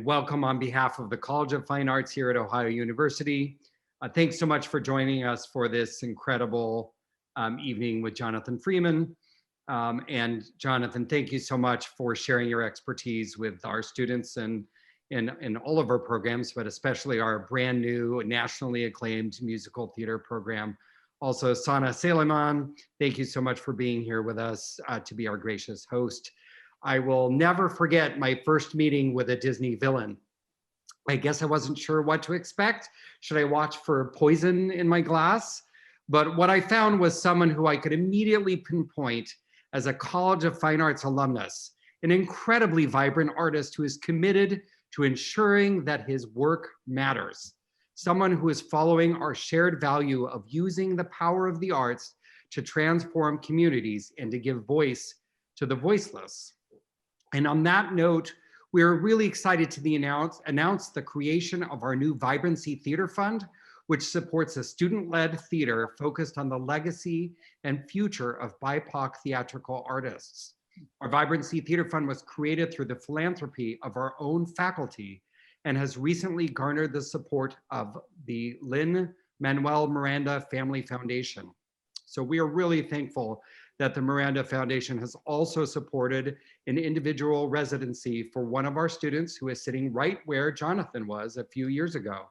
Welcome on behalf of the College of Fine Arts here at Ohio University. Thanks so much for joining us for this incredible evening with Jonathan Freeman. And Jonathan, thank you so much for sharing your expertise with our students and in all of our programs, but especially our brand new nationally acclaimed musical theater program. Also, Sana Selemon, thank you so much for being here with us to be our gracious host. I will never forget my first meeting with a Disney villain. I guess I wasn't sure what to expect. Should I watch for poison in my glass? But what I found was someone who I could immediately pinpoint as a College of Fine Arts alumnus, an incredibly vibrant artist who is committed to ensuring that his work matters. Someone who is following our shared value of using the power of the arts to transform communities and to give voice to the voiceless. And on that note, we're really excited to announce the creation of our new Vibrancy Theater Fund, which supports a student-led theater focused on the legacy and future of BIPOC theatrical artists. Our Vibrancy Theater Fund was created through the philanthropy of our faculty and has recently garnered the support of the Lin-Manuel Miranda Family Foundation. So we are really thankful that the Miranda Foundation has also supported an individual residency for one of our students who is sitting right where Jonathan was a few years ago.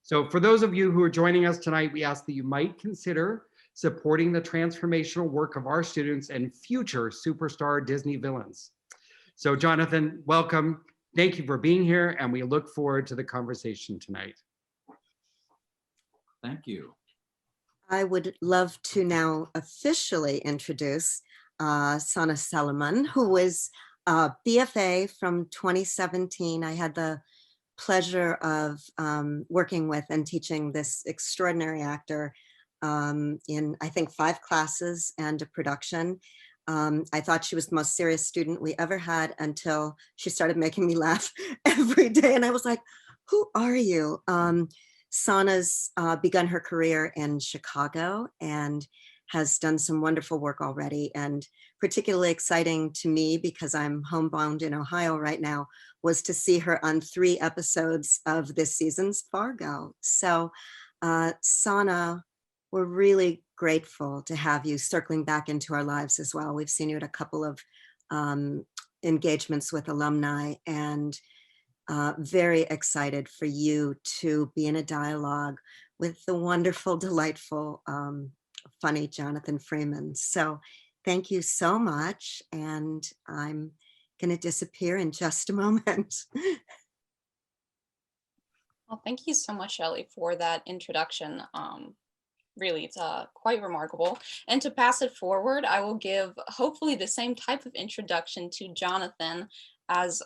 So for those of you who are joining us tonight, we ask that you might consider supporting the transformational work of our students and future superstar Disney villains. So Jonathan, welcome. Thank you for being here, and we look forward to the conversation tonight. Thank you. I would love to now officially introduce Sana Selemon, who is a BFA from 2017. I had the pleasure of working with and teaching this extraordinary actor in, I think, 5 classes and a production. I thought she was the most serious student we ever had until she started making me laugh every day. And I was like, who are you? Sana's begun her career in Chicago and has done some wonderful work already. And particularly exciting to me, because I'm homebound in Ohio right now, was to see her on 3 episodes of this season's Fargo. So Sana, we're really grateful to have you circling back into our lives as well. We've seen you at a couple of engagements with alumni, and very excited for you to be in a dialogue with the wonderful, delightful, funny Jonathan Freeman. So thank you so much. And I'm going to disappear in just a moment. Well, thank you so much, Shelley, for that introduction. Really, it's quite remarkable. And to pass it forward, I will give hopefully the same type of introduction to Jonathan, as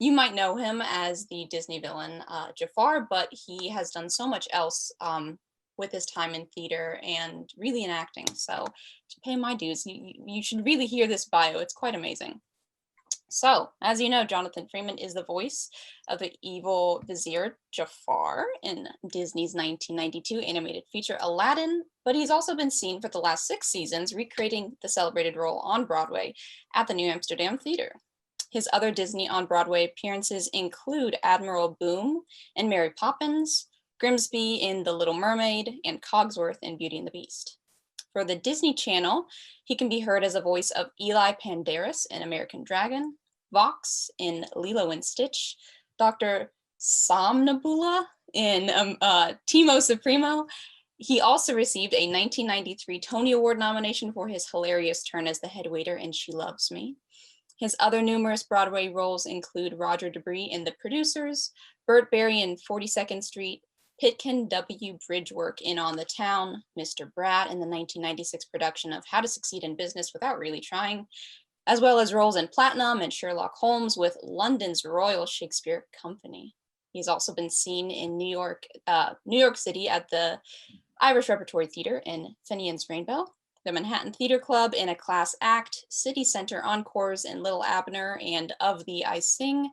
you might know him as the Disney villain Jafar, but he has done so much else with his time in theater and really in acting. So to pay my dues, you should really hear this bio. It's quite amazing. So, as you know, Jonathan Freeman is the voice of the evil vizier Jafar in Disney's 1992 animated feature Aladdin, but he's also been seen for the last 6 seasons recreating the celebrated role on Broadway at the New Amsterdam Theater. His other Disney on Broadway appearances include Admiral Boom in Mary Poppins, Grimsby in The Little Mermaid, and Cogsworth in Beauty and the Beast. For the Disney Channel, he can be heard as a voice of Eli Pandaris in American Dragon, Vox in Lilo and Stitch, Dr. Somnambula in Timo Supremo. He also received a 1993 Tony Award nomination for his hilarious turn as the head waiter in She Loves Me. His other numerous Broadway roles include Roger Debris in The Producers, Burt Berry in 42nd Street, Pitkin W. Bridgework in On the Town, Mr. Brat in the 1996 production of How to Succeed in Business Without Really Trying, as well as roles in Platinum and Sherlock Holmes with London's Royal Shakespeare Company. He's also been seen in New York City at the Irish Repertory Theater in Finian's Rainbow, the Manhattan Theater Club in A Class Act, City Center Encores in Little Abner and Of Thee I Sing,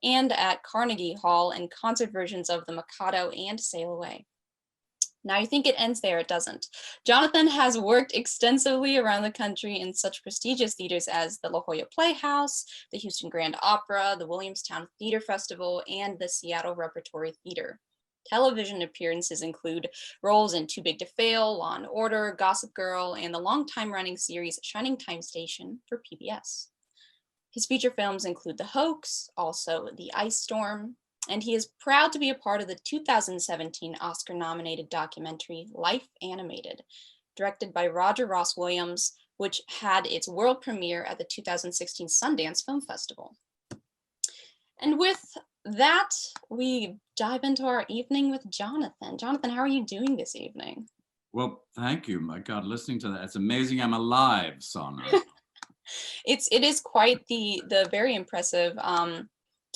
and at Carnegie Hall in concert versions of The Mikado and Sail Away. Now, you think it ends there, it doesn't. Jonathan has worked extensively around the country in such prestigious theaters as the La Jolla Playhouse, the Houston Grand Opera, the Williamstown Theater Festival, and the Seattle Repertory Theater. Television appearances include roles in Too Big to Fail, Law and Order, Gossip Girl, and the long-time running series Shining Time Station for PBS. His feature films include The Hoax, also The Ice Storm, and he is proud to be a part of the 2017 Oscar-nominated documentary Life Animated, directed by Roger Ross Williams, which had its world premiere at the 2016 Sundance Film Festival. And with that, we dive into our evening with Jonathan. Jonathan, how are you doing this evening? Well, thank you. My God, listening to that, it's amazing I'm alive, Sana. It is quite the very impressive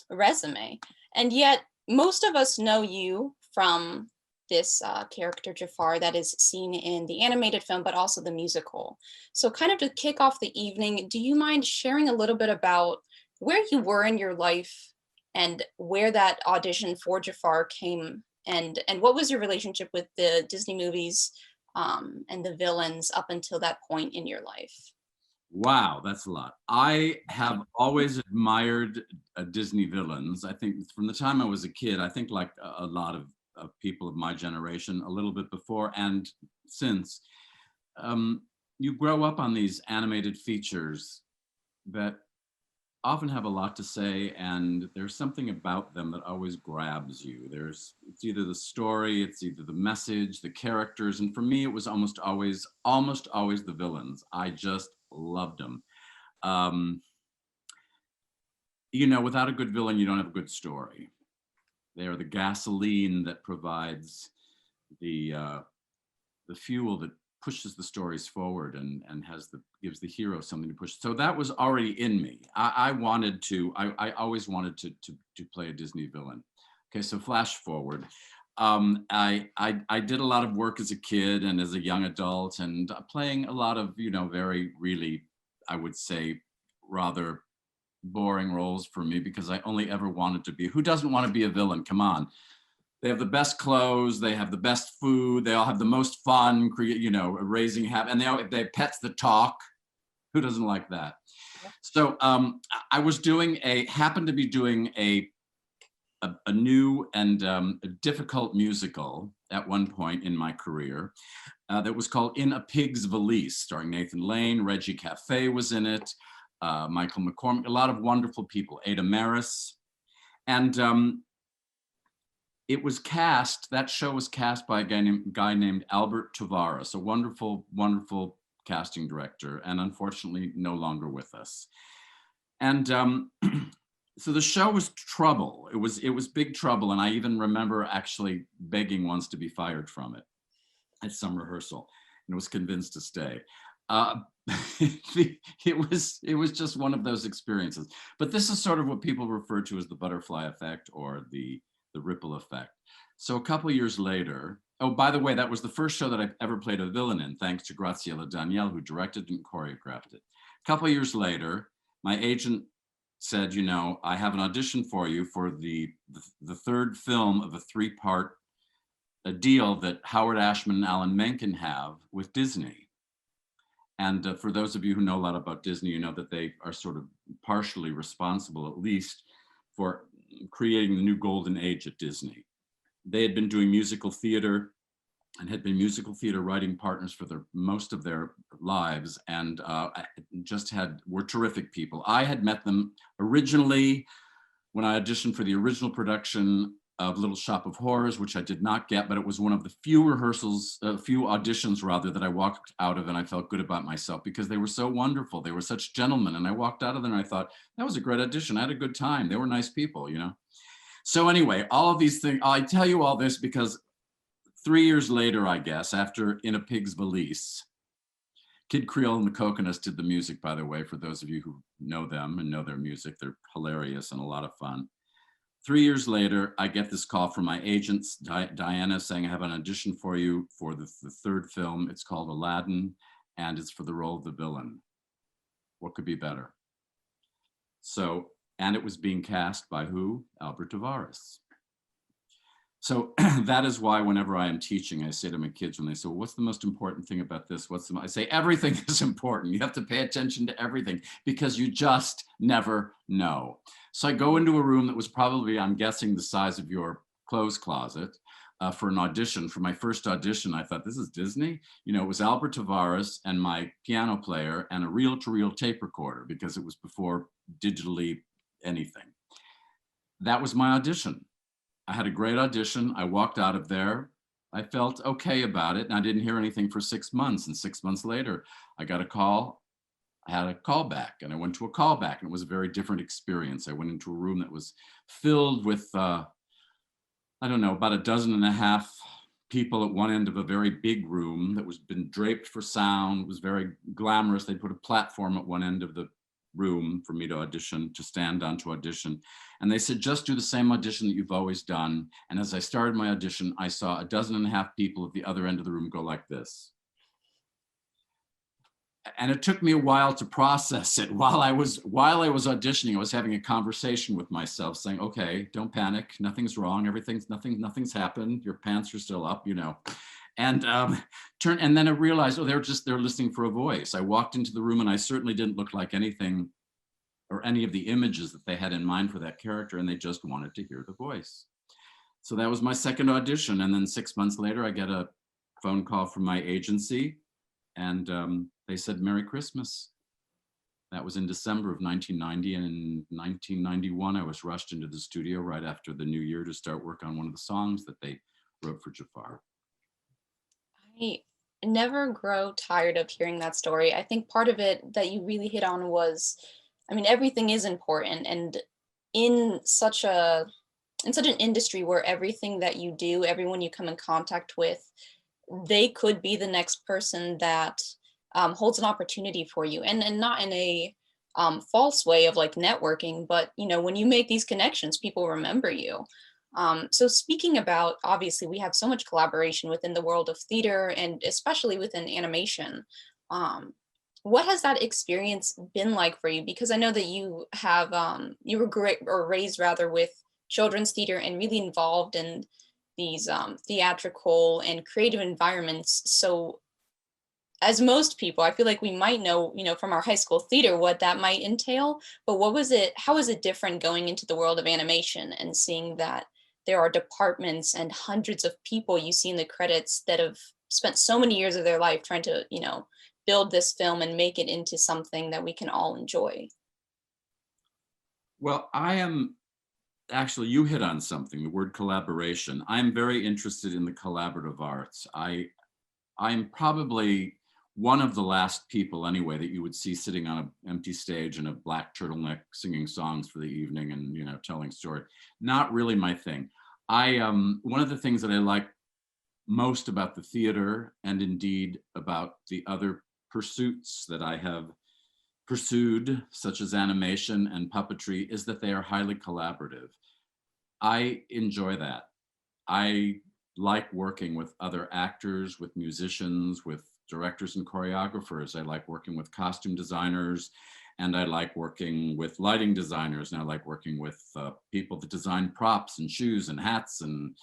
resume. And yet, most of us know you from this character Jafar that is seen in the animated film, but also the musical. So kind of to kick off the evening, do you mind sharing a little bit about where you were in your life and where that audition for Jafar came, and what was your relationship with the Disney movies and the villains up until that point in your life? Wow, that's a lot. I have always admired Disney villains. I think from the time I was a kid, I think like a lot of people of my generation, a little bit before and since, you grow up on these animated features that often have a lot to say, and there's something about them that always grabs you. It's either the story, it's either the message, the characters, and for me, it was almost always the villains. I just loved them. You know, without a good villain, you don't have a good story. They are the gasoline that provides the fuel that pushes the stories forward and gives the hero something to push. So that was already in me. I always wanted to play a Disney villain. Okay, so flash forward. I did a lot of work as a kid and as a young adult, and playing a lot of, very, really, I would say, rather boring roles for me, because I only ever wanted to be. Who doesn't want to be a villain? Come on. They have the best clothes, they have the best food, they all have the most fun, raising and they have pets that talk. Who doesn't like that? So I was happened to be doing a new and a difficult musical at one point in my career that was called In a Pig's Valise, starring Nathan Lane. Reggie Cafe was in it, Michael McCormick, a lot of wonderful people, Ada Maris. And that show was cast by a guy named Albert Tavares, a wonderful, wonderful casting director, and unfortunately no longer with us. And so the show was trouble. It was big trouble, and I even remember actually begging once to be fired from it at some rehearsal, and was convinced to stay. It was just one of those experiences. But this is sort of what people refer to as the butterfly effect, or the ripple effect. So a couple of years later, oh, by the way, that was the first show that I've ever played a villain in, thanks to Graciela Daniel, who directed and choreographed it. A couple of years later, my agent said, I have an audition for you for the third film of a three-part deal that Howard Ashman and Alan Menken have with Disney. And for those of you who know a lot about Disney, you know that they are sort of partially responsible, at least, for creating the new golden age at Disney. They had been doing musical theater and had been musical theater writing partners for most of their lives, and were terrific people. I had met them originally when I auditioned for the original production of Little Shop of Horrors, which I did not get, but it was one of the few auditions rather, that I walked out of and I felt good about myself, because they were so wonderful. They were such gentlemen. And I walked out of there and I thought, that was a great audition. I had a good time. They were nice people, So anyway, all of these things, I tell you all this because 3 years later, I guess, after In a Pig's Valise, Kid Creole and the Coconuts did the music, by the way, for those of you who know them and know their music. They're hilarious and a lot of fun. 3 years later, I get this call from my agent, Diana, saying, I have an audition for you for the third film. It's called Aladdin, and it's for the role of the villain. What could be better? So, and it was being cast by who? Albert Tavares. So that is why whenever I am teaching, I say to my kids when they say, well, what's the most important thing about this? I say, everything is important. You have to pay attention to everything because you just never know. So I go into a room that was probably, I'm guessing, the size of your clothes closet for an audition. For my first audition, I thought, this is Disney? You know, it was Albert Tavares and my piano player and a reel-to-reel tape recorder because it was before digitally anything. That was my audition. I had a great audition. I walked out of there. I felt okay about it. And I didn't hear anything for 6 months. And 6 months later, I got a call. I had a callback and I went to a callback and it was a very different experience. I went into a room that was filled with, I don't know, about 12.5 people at one end of a very big room that was been draped for sound, was very glamorous. They put a platform at one end of the room for me to audition, to stand on to audition. And they said, just do the same audition that you've always done. And as I started my audition, I saw 12.5 people at the other end of the room go like this. And it took me a while to process it. While I was auditioning, I was having a conversation with myself saying, okay, don't panic. Nothing's wrong. Nothing's happened. Your pants are still up, you know. And and then I realized, oh, they're listening for a voice. I walked into the room and I certainly didn't look like anything or any of the images that they had in mind for that character. And they just wanted to hear the voice. So that was my second audition. And then 6 months later, I get a phone call from my agency and they said, Merry Christmas. That was in December of 1990. And in 1991, I was rushed into the studio right after the new year to start work on one of the songs that they wrote for Jafar. I never grow tired of hearing that story. I think part of it that you really hit on was, I mean, everything is important. And in such an industry where everything that you do, everyone you come in contact with, they could be the next person that holds an opportunity for you, and not in a false way of like networking, but you know, when you make these connections, people remember you. So speaking about, obviously we have so much collaboration within the world of theater and especially within animation. What has that experience been like for you? Because I know that you have you were raised rather with children's theater and really involved in these theatrical and creative environments. So as most people, I feel like we might know, you know, from our high school theater what that might entail, but how is it different going into the world of animation and seeing that there are departments and hundreds of people you see in the credits that have spent so many years of their life trying to, you know, build this film and make it into something that we can all enjoy? Well, I am actually, you hit on something, the word collaboration. I'm very interested in the collaborative arts. I'm probably one of the last people anyway that you would see sitting on an empty stage in a black turtleneck singing songs for the evening and, you know, telling story. Not really my thing. One of the things that I like most about the theater and indeed about the other pursuits that I have pursued, such as animation and puppetry, is that they are highly collaborative. I enjoy that. I like working with other actors, with musicians, with directors and choreographers. I like working with costume designers, and I like working with lighting designers, and I like working with people that design props and shoes and hats, and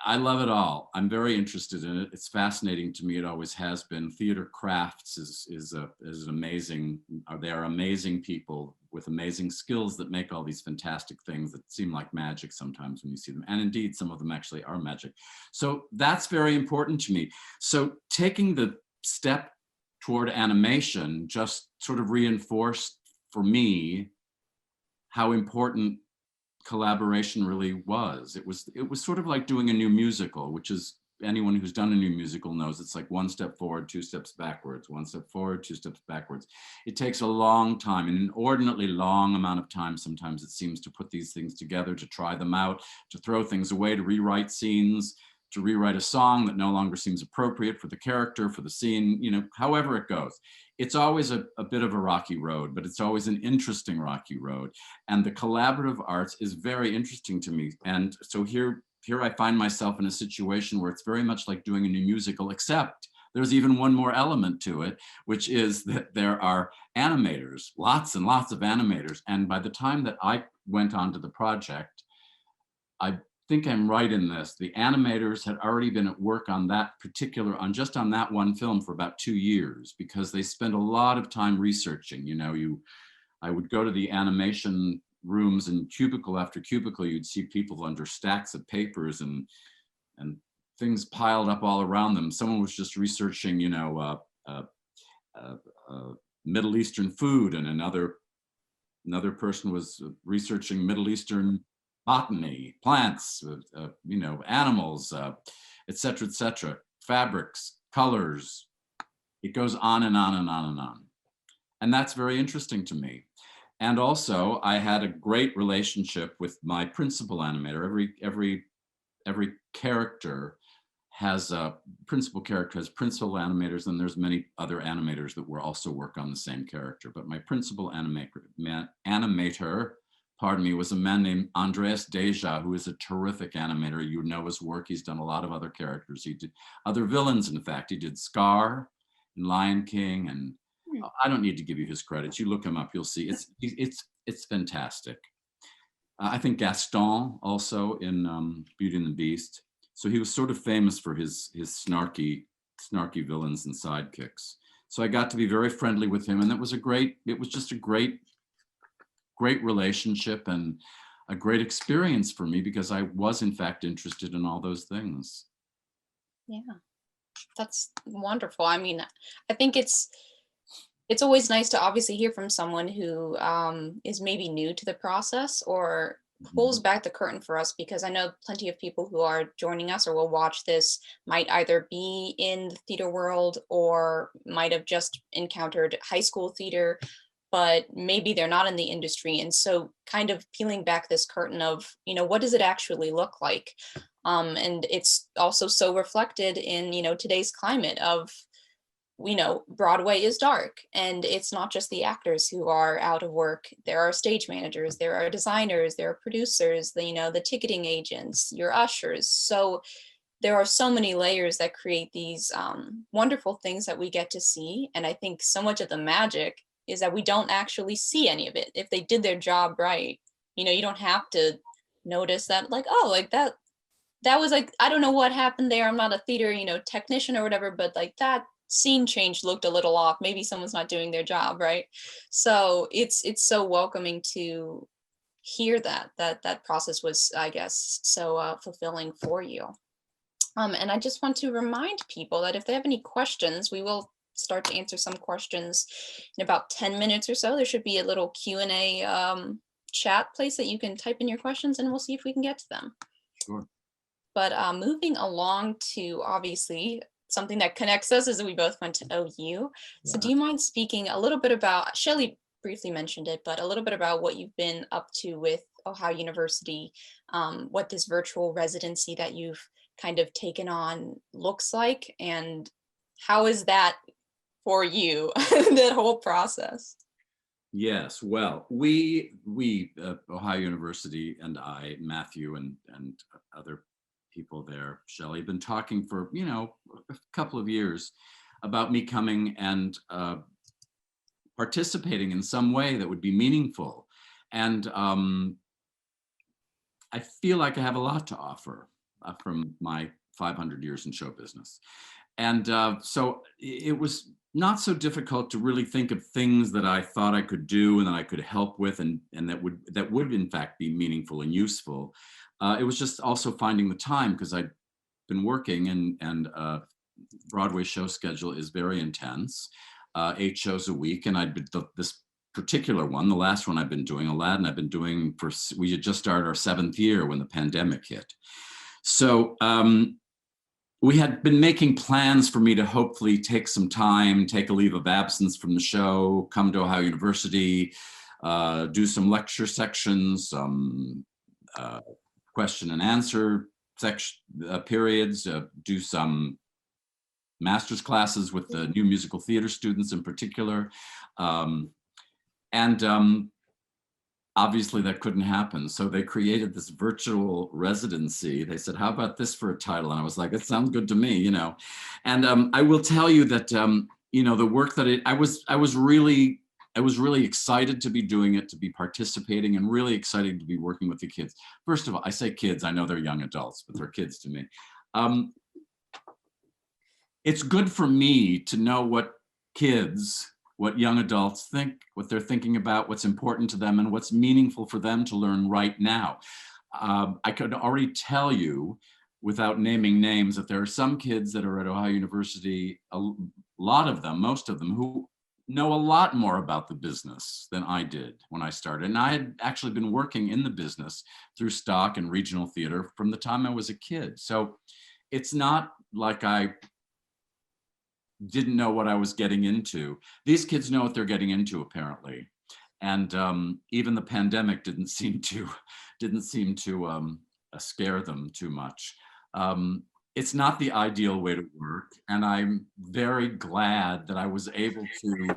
I love it all. I'm very interested in it. It's fascinating to me. It always has been. Theater crafts is an amazing, they are amazing people with amazing skills that make all these fantastic things that seem like magic sometimes when you see them. And indeed, some of them actually are magic. So that's very important to me. So taking the step toward animation just sort of reinforced for me how important collaboration really was. It was sort of like doing a new musical, which is, anyone who's done a new musical knows it's like 1 step forward, 2 steps backwards, 1 step forward, 2 steps backwards. It takes a long time, an inordinately long amount of time sometimes it seems, to put these things together, to try them out, to throw things away, to rewrite scenes, to rewrite a song that no longer seems appropriate for the character, for the scene, you know, however it goes. It's always a bit of a rocky road, but it's always an interesting rocky road. And the collaborative arts is very interesting to me. And so here I find myself in a situation where it's very much like doing a new musical, except there's even one more element to it, which is that there are animators, lots and lots of animators. And by the time that I went on to the project, think I'm right in this. The animators had already been at work on that particular, just on that one film for about 2 years, because they spent a lot of time researching. I would go to the animation rooms, and cubicle after cubicle, you'd see people under stacks of papers and things piled up all around them. Someone was just researching, Middle Eastern food, and another person was researching Middle Eastern botany, plants, animals, et cetera, fabrics, colors. It goes on and on and on and on. And that's very interesting to me. And also, I had a great relationship with my principal animator. Every character has a principal character, has principal animators, and there's many other animators that will also work on the same character. But my principal animator, pardon me, was a man named Andreas Deja, who is a terrific animator. You know his work. He's done a lot of other characters. He did other villains, in fact. He did Scar in Lion King, and I don't need to give you his credits. You look him up, you'll see. It's fantastic. I think Gaston also in Beauty and the Beast. So he was sort of famous for his snarky villains and sidekicks. So I got to be very friendly with him, and it was just a great relationship and a great experience for me, because I was in fact interested in all those things. Yeah, that's wonderful. I mean, I think it's always nice to obviously hear from someone who is maybe new to the process or pulls back the curtain for us, because I know plenty of people who are joining us or will watch this might either be in the theater world or might have just encountered high school theater, but maybe they're not in the industry. And so kind of peeling back this curtain of, what does it actually look like? And it's also so reflected in, today's climate of, Broadway is dark, and it's not just the actors who are out of work. There are stage managers, there are designers, there are producers, the ticketing agents, your ushers. So there are so many layers that create these wonderful things that we get to see. And I think so much of the magic is that we don't actually see any of it. If they did their job right, you don't have to notice that, like, oh, like that was like, I don't know what happened there. I'm not a theater, technician or whatever, but like that scene change looked a little off. Maybe someone's not doing their job right. So it's so welcoming to hear that process was, I guess, so fulfilling for you. And I just want to remind people that if they have any questions, we will start to answer some questions in about 10 minutes or so. There should be a little Q&A chat place that you can type in your questions, and we'll see if we can get to them. Sure. But moving along to obviously something that connects us is that we both went to OU. So do you mind speaking a little bit about, Shelley briefly mentioned it, but a little bit about what you've been up to with Ohio University, what this virtual residency that you've kind of taken on looks like, and how is that for you, that whole process? Yes, well, we Ohio University and I, Matthew and other people there, Shelley, have been talking for, a couple of years about me coming and participating in some way that would be meaningful. And I feel like I have a lot to offer from my 500 years in show business. And so it was not so difficult to really think of things that I thought I could do and that I could help with, and that would in fact be meaningful and useful. It was just also finding the time, because I'd been working, and Broadway show schedule is very intense, 8 shows a week. And I'd been this particular one, the last one I've been doing, Aladdin, I've been doing we had just started our 7th year when the pandemic hit. So we had been making plans for me to hopefully take some time, take a leave of absence from the show, come to Ohio University, do some lecture sections, some question and answer periods, do some master's classes with the new musical theater students in particular. Obviously that couldn't happen. So they created this virtual residency. They said, how about this for a title? And I was like, it sounds good to me, And I will tell you that, the work that I was really I was really excited to be doing it, to be participating, and really excited to be working with the kids. First of all, I say kids, I know they're young adults, but they're kids to me. It's good for me to know what young adults think, what they're thinking about, what's important to them, and what's meaningful for them to learn right now. I could already tell you, without naming names, that there are some kids that are at Ohio University, a lot of them, most of them, who know a lot more about the business than I did when I started. And I had actually been working in the business through stock and regional theater from the time I was a kid. So it's not like I didn't know what I was getting into. These kids know what they're getting into, apparently. And even the pandemic didn't seem to scare them too much. It's not the ideal way to work, and I'm very glad that I was able to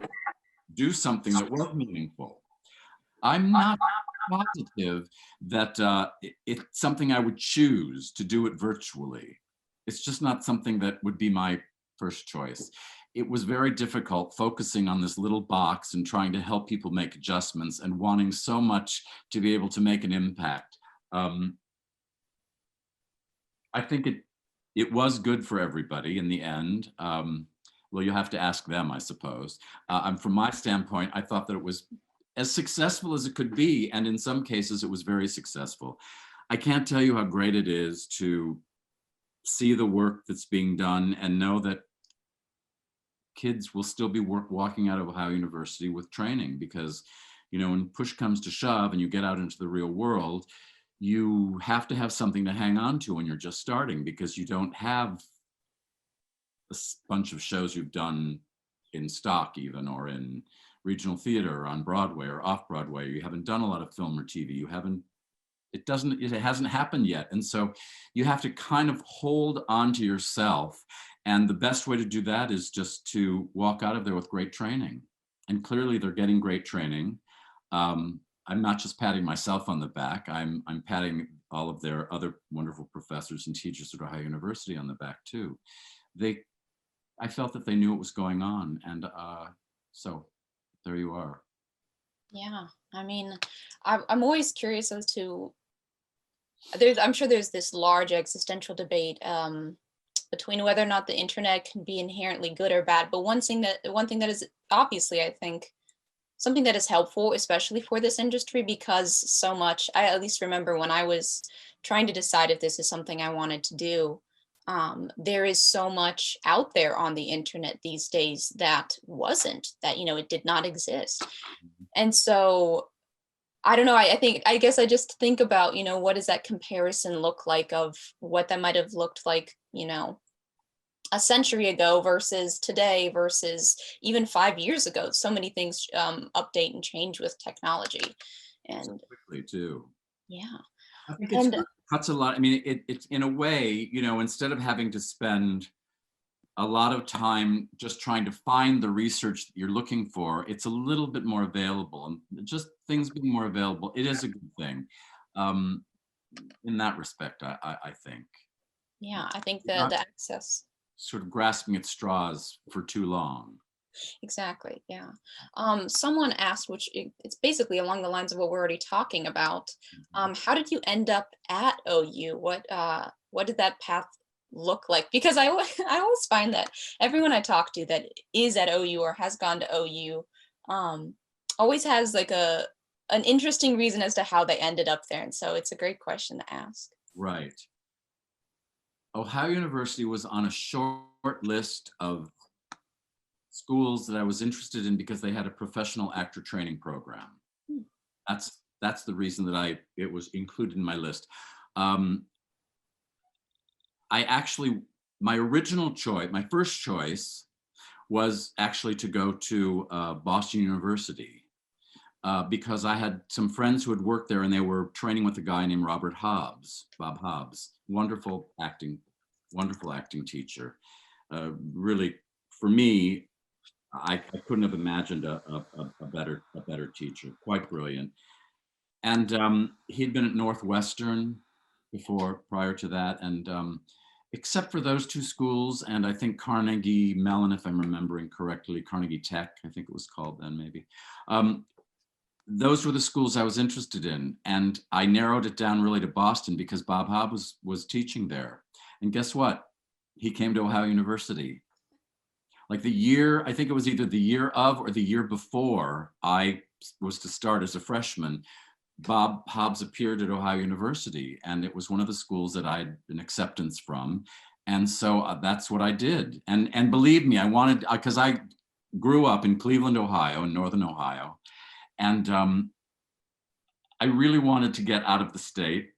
do something that was meaningful. I'm not positive that it's something I would choose to do it virtually. It's just not something that would be my first choice. It was very difficult focusing on this little box and trying to help people make adjustments and wanting so much to be able to make an impact. I think it was good for everybody in the end. Well, you have to ask them, I suppose. From my standpoint, I thought that it was as successful as it could be, and in some cases it was very successful. I can't tell you how great it is to see the work that's being done and know that kids will still be walking out of Ohio University with training, because, you know, when push comes to shove and you get out into the real world, you have to have something to hang on to when you're just starting, because you don't have a bunch of shows you've done in stock even, or in regional theater, or on Broadway or off Broadway. You haven't done a lot of film or TV. It hasn't happened yet. And so you have to kind of hold on to yourself. And the best way to do that is just to walk out of there with great training. And clearly they're getting great training. I'm not just patting myself on the back, I'm patting all of their other wonderful professors and teachers at Ohio University on the back too. I felt that they knew what was going on. And so there you are. Yeah, I mean, I'm always curious as to, I'm sure there's this large existential debate between whether or not the internet can be inherently good or bad. But one thing that is obviously, I think, something that is helpful, especially for this industry, because so much, I at least remember when I was trying to decide if this is something I wanted to do, there is so much out there on the internet these days that it did not exist. And so I don't know, I guess I just think about, what does that comparison look like of what that might have looked like, a century ago versus today versus even 5 years ago. So many things update and change with technology. And so quickly too. Yeah. I think it cuts a lot. I mean, it's in a way, instead of having to spend a lot of time just trying to find the research that you're looking for, it's a little bit more available, and just things being more available, it is a good thing. In that respect, I think. Yeah, I think the access. Sort of grasping at straws for too long. Exactly. Yeah. Someone asked, which it's basically along the lines of what we're already talking about. How did you end up at OU? What did that path look like? Because I always find that everyone I talk to that is at OU or has gone to OU always has like an interesting reason as to how they ended up there. And so it's a great question to ask. Right. Ohio University was on a short list of schools that I was interested in because they had a professional actor training program. That's the reason that it was included in my list. My original choice, my first choice was actually to go to Boston University because I had some friends who had worked there and they were training with a guy named Bob Hobbs, wonderful acting teacher. Really, for me, I couldn't have imagined a better teacher, quite brilliant. And he'd been at Northwestern prior to that. And except for those two schools, and I think Carnegie Mellon, if I'm remembering correctly, Carnegie Tech, I think it was called then maybe. Those were the schools I was interested in. And I narrowed it down really to Boston because Bob Hobb was teaching there. And guess what? He came to Ohio University. Like the year, I think it was either the year of or the year before I was to start as a freshman, Bob Hobbs appeared at Ohio University, and it was one of the schools that I had an acceptance from. And so that's what I did. And believe me, I wanted, because I grew up in Cleveland, Ohio, in Northern Ohio. And I really wanted to get out of the state.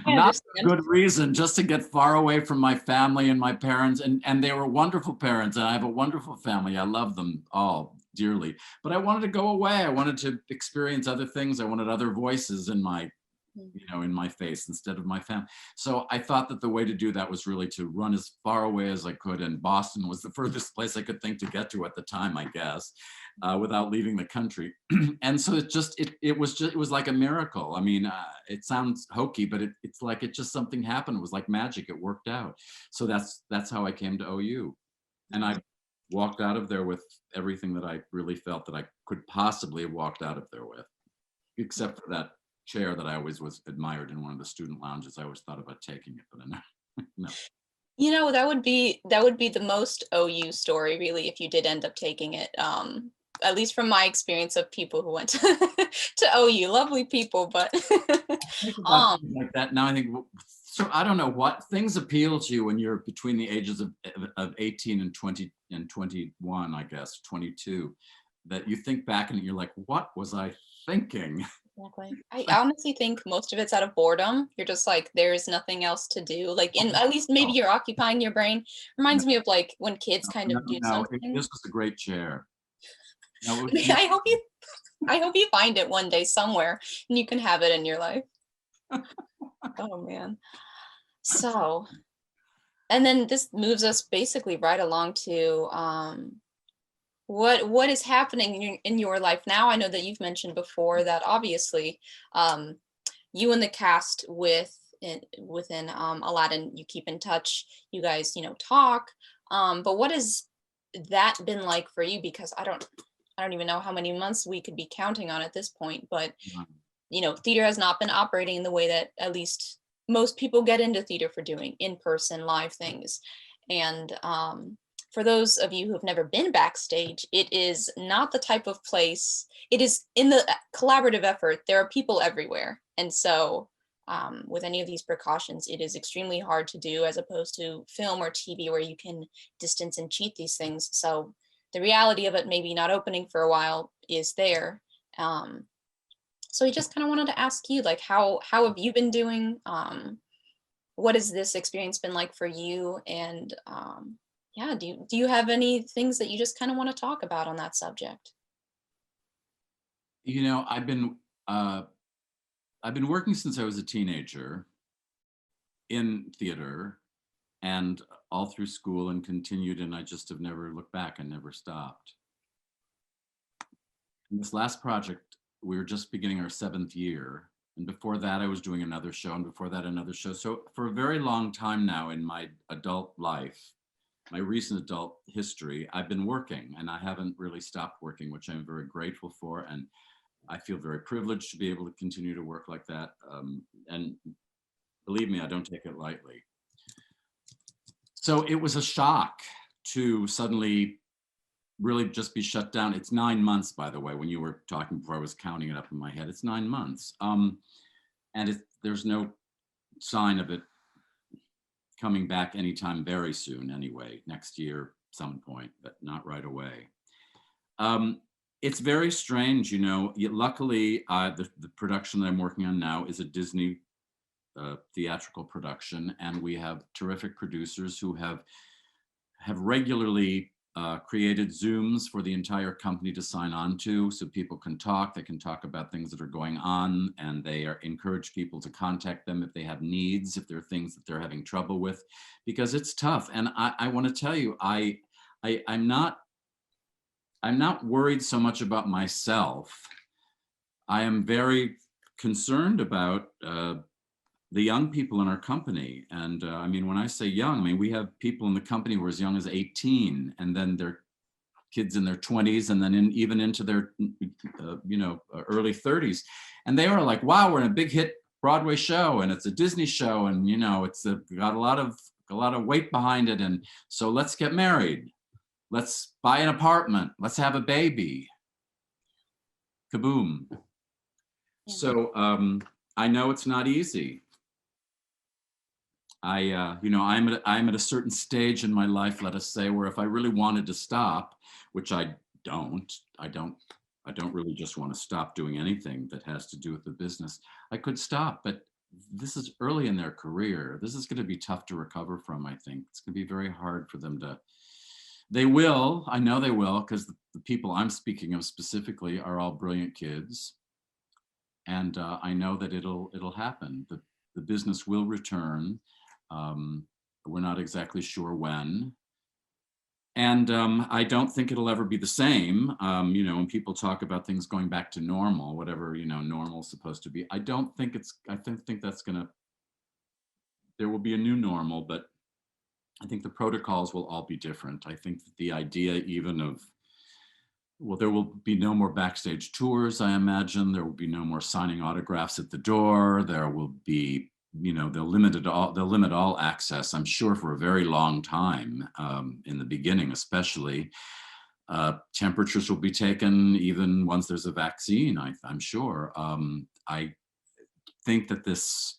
Not for a good reason, just to get far away from my family and my parents. And they were wonderful parents, and I have a wonderful family. I love them all dearly. But I wanted to go away. I wanted to experience other things. I wanted other voices in my, in my face instead of my family. So I thought that the way to do that was really to run as far away as I could. And Boston was the furthest place I could think to get to at the time, I guess, without leaving the country. And so it was like a miracle. I mean, it sounds hokey, but it's like it just something happened. It was like magic. It worked out. So that's how I came to OU. And I walked out of there with everything that I really felt that I could possibly have walked out of there with, except for that chair that I always was admired in one of the student lounges. I always thought about taking it, but no. You know, that would be the most OU story, really, if you did end up taking it. At least from my experience of people who went to OU, lovely people, but like that now. I think so. I don't know what things appeal to you when you're between the ages of 18 and 20 and 21, I guess 22. That you think back and you're like, what was I thinking? Exactly. I honestly think most of it's out of boredom. You're just like, there's nothing else to do. Like, at least maybe you're occupying your brain. Reminds me of like when kids kind of do something. This was a great chair. I hope you find it one day somewhere and you can have it in your life. Oh man. So, and then this moves us basically right along to what is happening in your life now. I know that you've mentioned before that obviously you and the cast within Aladdin, you keep in touch, you guys talk, but what has that been like for you? Because I don't even know how many months we could be counting on at this point, but theater has not been operating in the way that at least most people get into theater for, doing in-person live things. And for those of you who have never been backstage, it is not the type of place, it is in the collaborative effort, there are people everywhere. And so with any of these precautions, it is extremely hard to do, as opposed to film or TV where you can distance and cheat these things. So the reality of it maybe not opening for a while is there. So we just kind of wanted to ask you, like, how have you been doing? What has this experience been like for you? And yeah, do you have any things that you just kind of want to talk about on that subject? I've been working since I was a teenager in theater and all through school, and continued, and I just have never looked back and never stopped. In this last project, we were just beginning our 7th year. And before that, I was doing another show, and before that, another show. So for a very long time now in my adult life, my recent adult history, I've been working, and I haven't really stopped working, which I'm very grateful for. And I feel very privileged to be able to continue to work like that. And believe me, I don't take it lightly. So it was a shock to suddenly really just be shut down. It's 9 months, by the way, when you were talking before, I was counting it up in my head. It's 9 months. And there's no sign of it coming back anytime very soon anyway, next year, some point, but not right away. It's very strange, luckily the production that I'm working on now is a Disney theatrical production, and we have terrific producers who have regularly created Zooms for the entire company to sign on to, so people can talk. They can talk about things that are going on, and they encourage people to contact them if they have needs, if there are things that they're having trouble with, because it's tough. And I want to tell you, I'm not worried so much about myself. I am very concerned about the young people in our company. And I mean, when I say young, I mean, we have people in the company who are as young as 18, and then they're kids in their 20s, and then even into their early 30s. And they were like, wow, we're in a big hit Broadway show, and it's a Disney show, and it's got a lot of weight behind it. And so let's get married. Let's buy an apartment. Let's have a baby. Kaboom. Yeah. So I know it's not easy. I'm at a certain stage in my life, let us say, where if I really wanted to stop, which I don't really just want to stop doing anything that has to do with the business, I could stop. But this is early in their career. This is going to be tough to recover from, I think. It's going to be very hard for them to. They will, I know they will, because the people I'm speaking of specifically are all brilliant kids. And I know that it'll happen. The business will return. We're not exactly sure when. And I don't think it'll ever be the same. When people talk about things going back to normal, whatever, normal is supposed to be, I think that's there will be a new normal, but I think the protocols will all be different. I think that the idea even of, well, there will be no more backstage tours, I imagine. There will be no more signing autographs at the door. There will be, they'll limit all access, I'm sure, for a very long time, in the beginning especially. Temperatures will be taken even once there's a vaccine, I'm sure. I think that this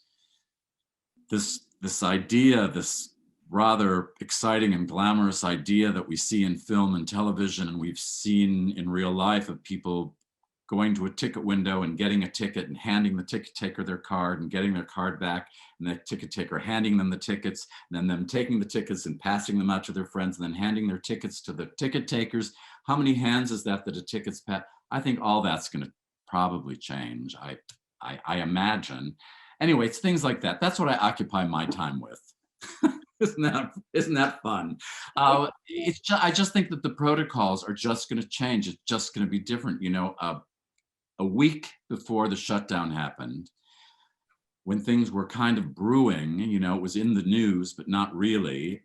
idea, this rather exciting and glamorous idea that we see in film and television, and we've seen in real life, of people going to a ticket window and getting a ticket and handing the ticket taker their card and getting their card back, and the ticket taker handing them the tickets, and then them taking the tickets and passing them out to their friends, and then handing their tickets to the ticket takers. How many hands is that a ticket's pass? I think all that's going to probably change, I imagine. Anyway, it's things like that. That's what I occupy my time with. Isn't that fun? I just think that the protocols are just going to change. It's just going to be different. A week before the shutdown happened, when things were kind of brewing, it was in the news, but not really.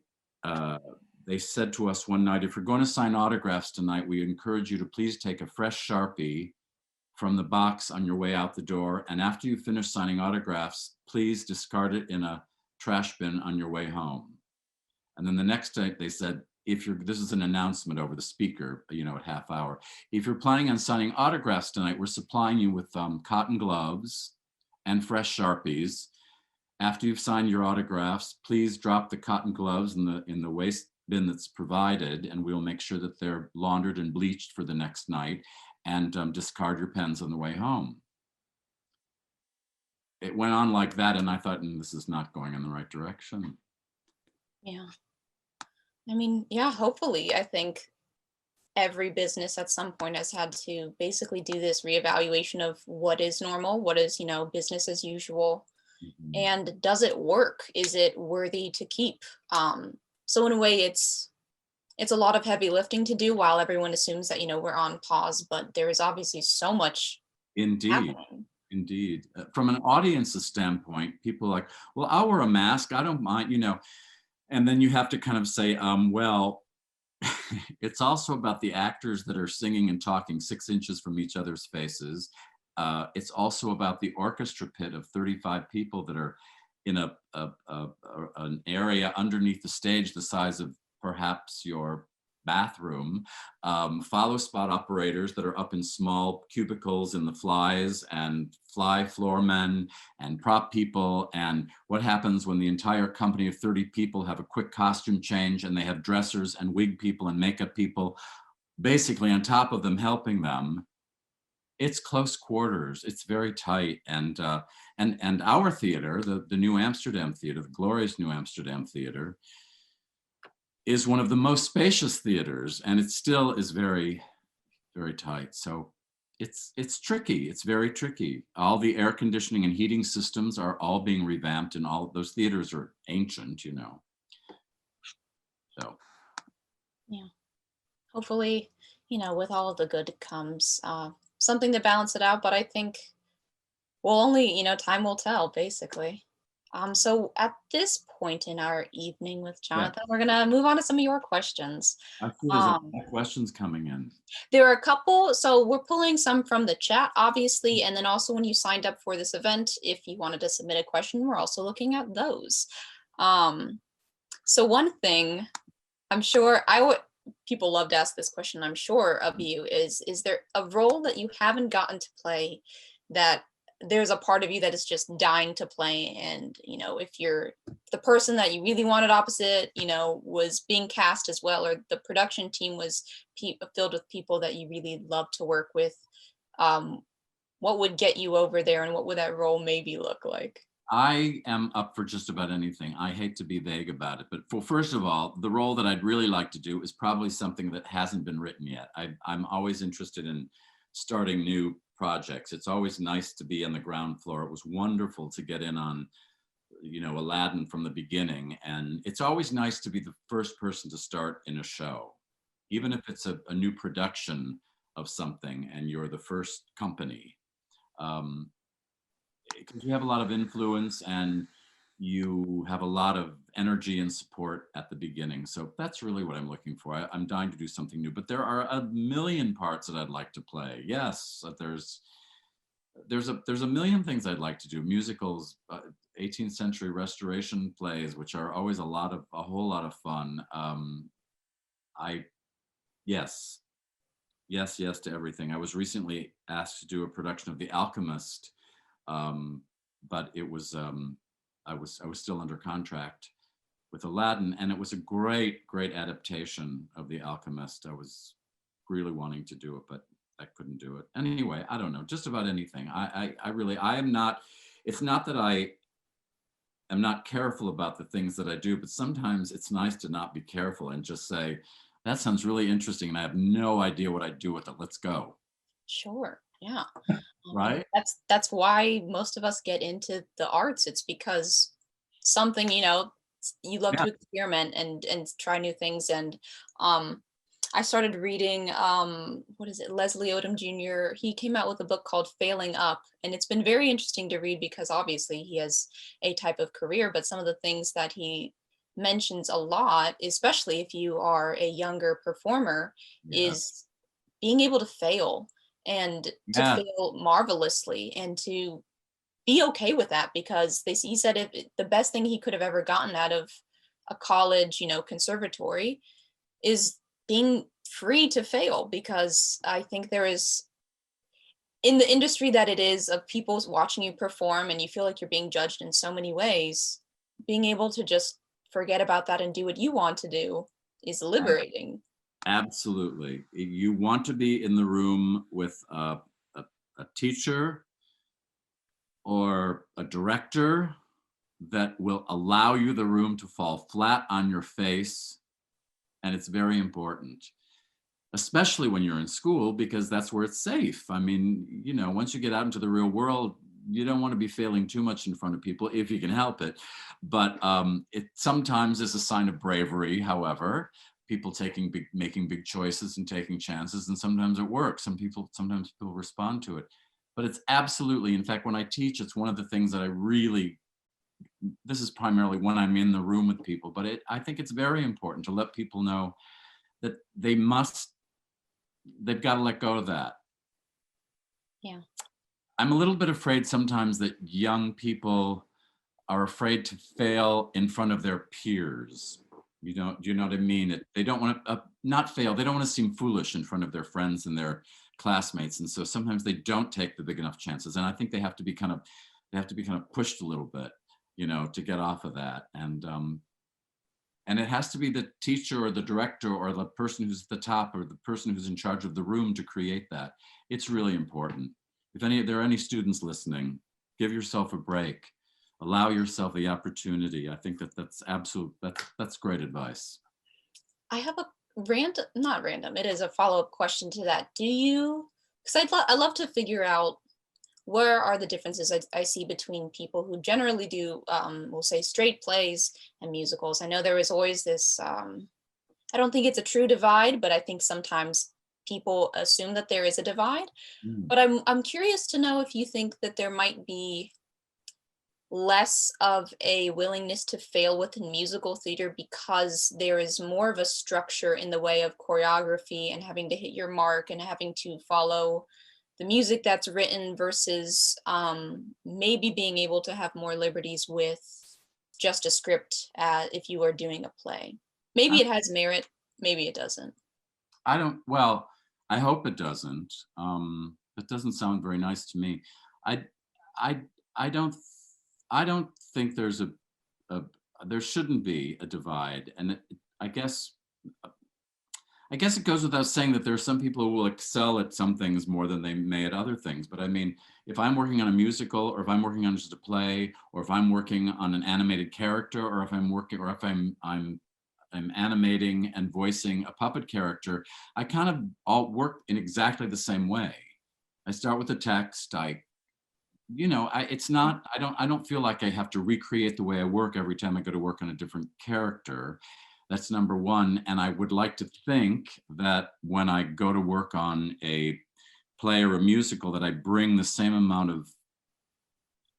They said to us one night, if you're going to sign autographs tonight, we encourage you to please take a fresh Sharpie from the box on your way out the door. And after you finish signing autographs, please discard it in a trash bin on your way home. And then the next day they said, this is an announcement over the speaker, at half hour. If you're planning on signing autographs tonight, we're supplying you with cotton gloves and fresh Sharpies. After you've signed your autographs, please drop the cotton gloves in the waste bin that's provided, and we'll make sure that they're laundered and bleached for the next night, and discard your pens on the way home. It went on like that, and I thought, this is not going in the right direction. Yeah. I mean, yeah, hopefully. I think every business at some point has had to basically do this reevaluation of what is normal, what is, business as usual, Mm-hmm. and does it work? Is it worthy to keep? So in a way, it's a lot of heavy lifting to do while everyone assumes that, we're on pause, but there is obviously so much happening. Indeed. From an audience's standpoint, people are like, well, I'll wear a mask, I don't mind, and then you have to kind of say, well, it's also about the actors that are singing and talking 6 inches from each other's faces. It's also about the orchestra pit of 35 people that are in an area underneath the stage the size of perhaps your bathroom, follow spot operators that are up in small cubicles in the flies, and fly floor men and prop people, and what happens when the entire company of 30 people have a quick costume change, and they have dressers and wig people and makeup people basically on top of them helping them. It's close quarters, it's very tight, and our theater, the New Amsterdam Theater, the glorious New Amsterdam Theater, is one of the most spacious theaters, and it still is very, very tight. So it's tricky. It's very tricky. All the air conditioning and heating systems are all being revamped, and all those theaters are ancient, So Yeah. Hopefully, with all of the good comes something to balance it out. But I think, well, only, time will tell, basically. So at this point in our evening with Yeah, Jonathan, we're gonna move on to some of your questions. I see there's a lot Um, of questions coming in. there are a couple, so we're pulling some from the chat, obviously, and then also when you signed up for this event, if you wanted to submit a question, we're also looking at those. Um, so one thing I'm sure people love to ask this question, I'm sure of you, is there a role that you haven't gotten to play that there's a part of you that is just dying to play? And, if you're the person that you really wanted opposite, was being cast as well, or the production team was filled with people that you really love to work with, um, what would get you over there and what would that role maybe look like? I am up for just about anything. I hate to be vague about it, but first of all, the role that I'd really like to do is probably something that hasn't been written yet. I'm always interested in starting new projects. It's always nice to be on the ground floor. It was wonderful to get in on, Aladdin from the beginning. And it's always nice to be the first person to start in a show, even if it's a new production of something and you're the first company. Um, because you have a lot of influence and you have a lot of energy and support at the beginning. So that's really what I'm looking for. I'm dying to do something new, but there are a million parts that I'd like to play. Yes, there's a million things I'd like to do. Musicals, 18th century restoration plays, which are always a whole lot of fun. I yes, yes to everything. I was recently asked to do a production of The Alchemist, but it was I was still under contract with Aladdin, and it was a great adaptation of The Alchemist. I was really wanting to do it, but I couldn't do it. Anyway, I don't know, just about anything. I am not. It's not that I am not careful about the things that I do, but sometimes it's nice to not be careful and just say, that sounds really interesting, and I have no idea what I'd do with it. Let's go. Sure. Yeah. Right? That's why most of us get into the arts. It's because something, you love Yeah. to experiment and try new things. And I started reading, what is it, Leslie Odom Jr. He came out with a book called Failing Up, and it's been very interesting to read because obviously he has a type of career, but some of the things that he mentions a lot, especially if you are a younger performer, Yeah. is being able to fail and to Yeah. fail marvelously and to be okay with that, because he said the best thing he could have ever gotten out of a college, conservatory is being free to fail, because I think there is, in the industry that it is, of people watching you perform and you feel like you're being judged in so many ways, being able to just forget about that and do what you want to do is liberating. Absolutely. You want to be in the room with a teacher or a director that will allow you the room to fall flat on your face. And it's very important, especially when you're in school, because that's where it's safe. I mean, once you get out into the real world, you don't want to be failing too much in front of people if you can help it. But it sometimes is a sign of bravery, however, people making big choices and taking chances, and sometimes it works. Sometimes people respond to it. But it's absolutely, in fact, when I teach, it's one of the things that this is primarily when I'm in the room with people, but I think it's very important to let people know that they've got to let go of that. Yeah. I'm a little bit afraid sometimes that young people are afraid to fail in front of their peers. Do you know what I mean? They don't want to not fail. They don't want to seem foolish in front of their friends and their classmates. And so sometimes they don't take the big enough chances. And I think they have to be kind of pushed a little bit, to get off of that. And it has to be the teacher or the director or the person who's at the top or the person who's in charge of the room to create that. It's really important. If there are any students listening, give yourself a break. Allow yourself the opportunity. I think that's great advice. I have a not random, it is a follow-up question to that. Because I love to figure out where are the differences I see between people who generally do, we'll say, straight plays and musicals. I know there is always this, I don't think it's a true divide, but I think sometimes people assume that there is a divide. But I'm curious to know if you think that there might be less of a willingness to fail within musical theater because there is more of a structure in the way of choreography and having to hit your mark and having to follow the music that's written versus maybe being able to have more liberties with just a script if you are doing a play. Maybe it has merit, maybe it doesn't. I don't, well, I hope it doesn't. It doesn't sound very nice to me. I, I, I don't, I don't think there's a there shouldn't be a divide. And I guess, I guess it goes without saying that there are some people who will excel at some things more than they may at other things. But I mean, if I'm working on a musical, or if I'm working on just a play, or if I'm working on an animated character, or if I'm working, or if I'm animating and voicing a puppet character, I kind of all work in exactly the same way. I start with the text. It's not, I don't feel like I have to recreate the way I work every time I go to work on a different character. That's number one. And I would like to think that when I go to work on a play or a musical, that I bring the same amount of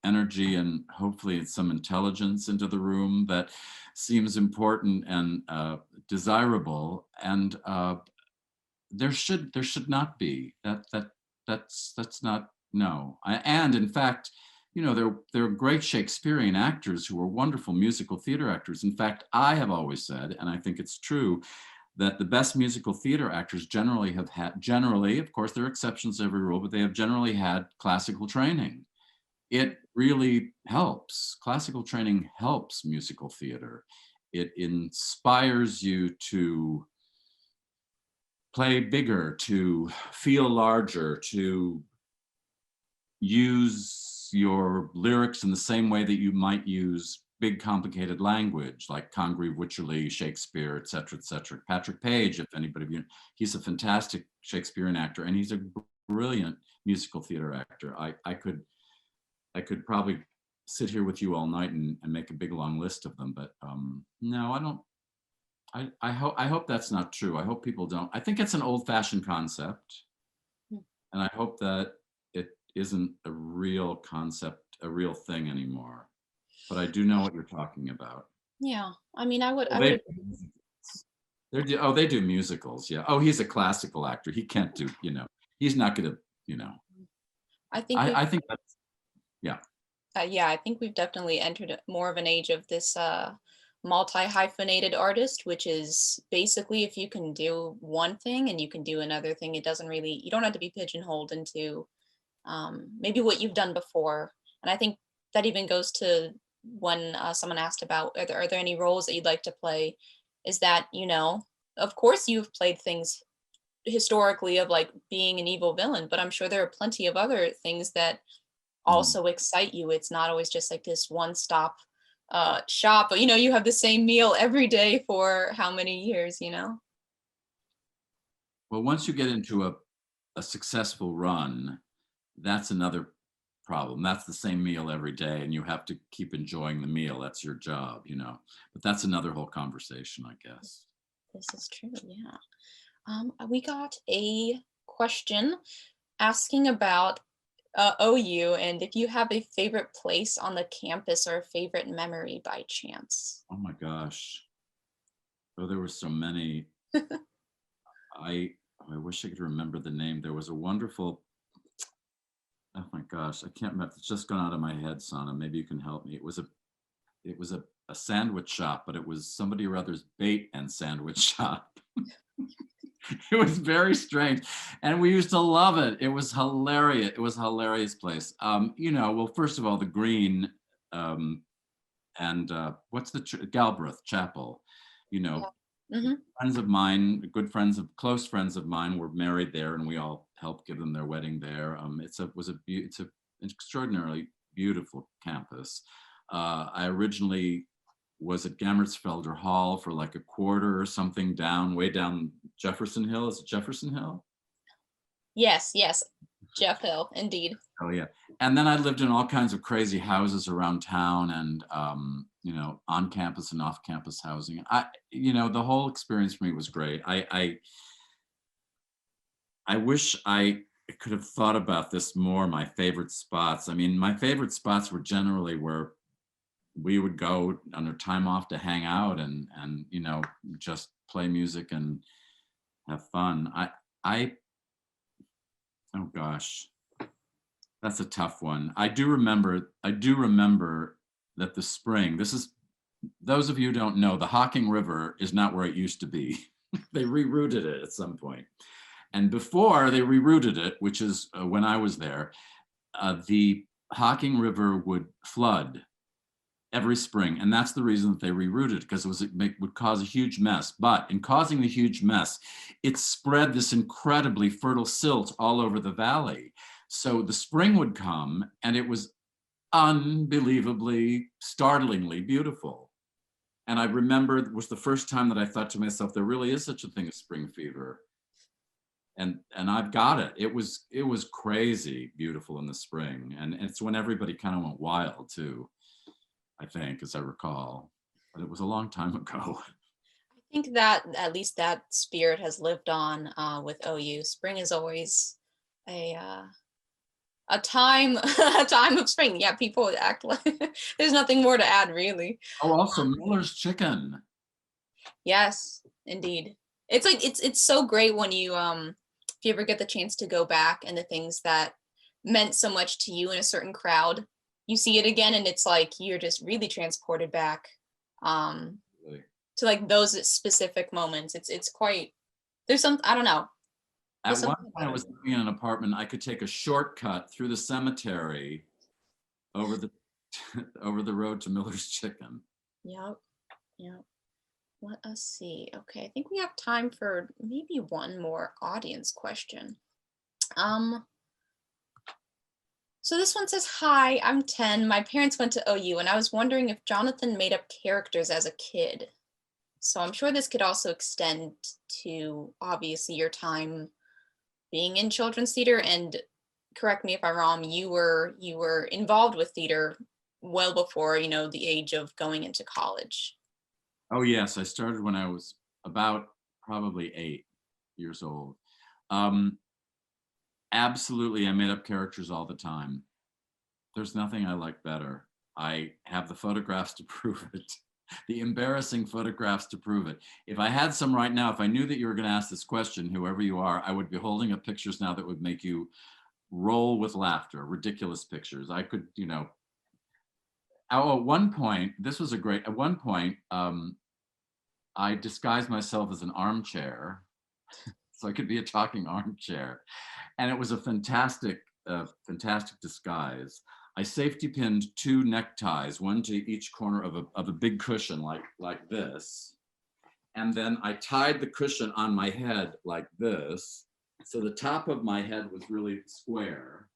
energy and hopefully some intelligence into the room that seems important and desirable. And there should not be that's not, no. And in fact, there are great Shakespearean actors who are wonderful musical theater actors. In fact, I have always said, and I think it's true, that the best musical theater actors generally, of course, there are exceptions to every rule, but they have generally had classical training. It really helps. Classical training helps musical theater. It inspires you to play bigger, to feel larger, to use your lyrics in the same way that you might use big complicated language like Congreve, Wycherley, Shakespeare, et cetera, et cetera. Patrick Page, if anybody of you, he's a fantastic Shakespearean actor, and he's a brilliant musical theater actor. I could probably sit here with you all night and make a big long list of them, but no, I don't. I hope that's not true. I hope people don't. I think it's an old-fashioned concept, and I hope that it isn't a real concept, a real thing anymore. But I do know what you're talking about. Yeah, I mean, I would. They do musicals. Yeah. Oh, he's a classical actor. He can't do. He's not gonna. I think. I think that's. Yeah. Yeah, I think we've definitely entered more of an age of this multi-hyphenated artist, which is basically if you can do one thing and you can do another thing, you don't have to be pigeonholed into maybe what you've done before. And I think that even goes to when someone asked about, are there any roles that you'd like to play? Is that, of course you've played things historically of like being an evil villain, but I'm sure there are plenty of other things that also excite you. It's not always just like this one-stop shop, but you have the same meal every day for how many years, Well, once you get into a successful run, that's another problem. That's the same meal every day, and you have to keep enjoying the meal. That's your job, but that's another whole conversation, I guess. This is true. Yeah. We got a question asking about OU, and if you have a favorite place on the campus or a favorite memory by chance. Oh my gosh. Oh, there were so many. I wish I could remember the name. There was a wonderful, oh my gosh, I can't remember. It's just gone out of my head, Sana. Maybe you can help me. It was a sandwich shop, but it was somebody or other's bait and sandwich shop. It was very strange, and we used to love it. It was hilarious. It was a hilarious place. Well, first of all, the Green, and what's the Galbraith Chapel. Friends of mine, close friends of mine, were married there, and we all helped give them their wedding there. It's an extraordinarily beautiful campus. I originally was at Gammertsfelder Hall for like a quarter or something way down Jefferson Hill. Is it Jefferson Hill? Yes, Jeff Hill, indeed. Oh yeah. And then I lived in all kinds of crazy houses around town, and on campus and off campus housing. The whole experience for me was great. I wish I could have thought about this more, my favorite spots. I mean, my favorite spots were generally where we would go on our time off to hang out and you know, just play music and have fun. Oh gosh, that's a tough one. I do remember that the spring, those of you who don't know, the Hocking River is not where it used to be. They rerouted it at some point. And before they rerouted it, which is when I was there, the Hocking River would flood every spring. And that's the reason that they rerouted it, because it would cause a huge mess. But in causing the huge mess, it spread this incredibly fertile silt all over the valley. So the spring would come and it was unbelievably, startlingly beautiful. And I remember it was the first time that I thought to myself, there really is such a thing as spring fever. And I've got it. It was crazy beautiful in the spring. And it's when everybody kind of went wild too, I think, as I recall. But it was a long time ago. I think that at least that spirit has lived on with OU. Spring is always a time a time of spring. Yeah, people act like there's nothing more to add, really. Oh, also Miller's Chicken. Yes, indeed. It's like it's so great when you if you ever get the chance to go back and the things that meant so much to you in a certain crowd, you see it again and it's like you're just really transported back Really. to like those specific moments. It's quite, there's some, I don't know. At one point I was living in an apartment, I could take a shortcut through the cemetery over the over the road to Miller's Chicken. Yep. Yep. Let us see. Okay, I think we have time for maybe one more audience question. So this one says, hi, I'm 10. My parents went to OU and I was wondering if Jonathan made up characters as a kid. So I'm sure this could also extend to obviously your time being in children's theater, and correct me if I'm wrong, you were involved with theater well before, you know, the age of going into college. Oh yes, I started when I was about probably 8 years old. Absolutely, I made up characters all the time. There's nothing I like better. I have the photographs to prove it. The embarrassing photographs to prove it. If I had some right now, if I knew that you were going to ask this question, whoever you are, I would be holding up pictures now that would make you roll with laughter, ridiculous pictures. I could, you know, at one point, at one point, I disguised myself as an armchair so I could be a talking armchair. And it was a fantastic disguise. I safety pinned 2 neckties, one to each corner of a big cushion like this. And then I tied the cushion on my head like this. So the top of my head was really square.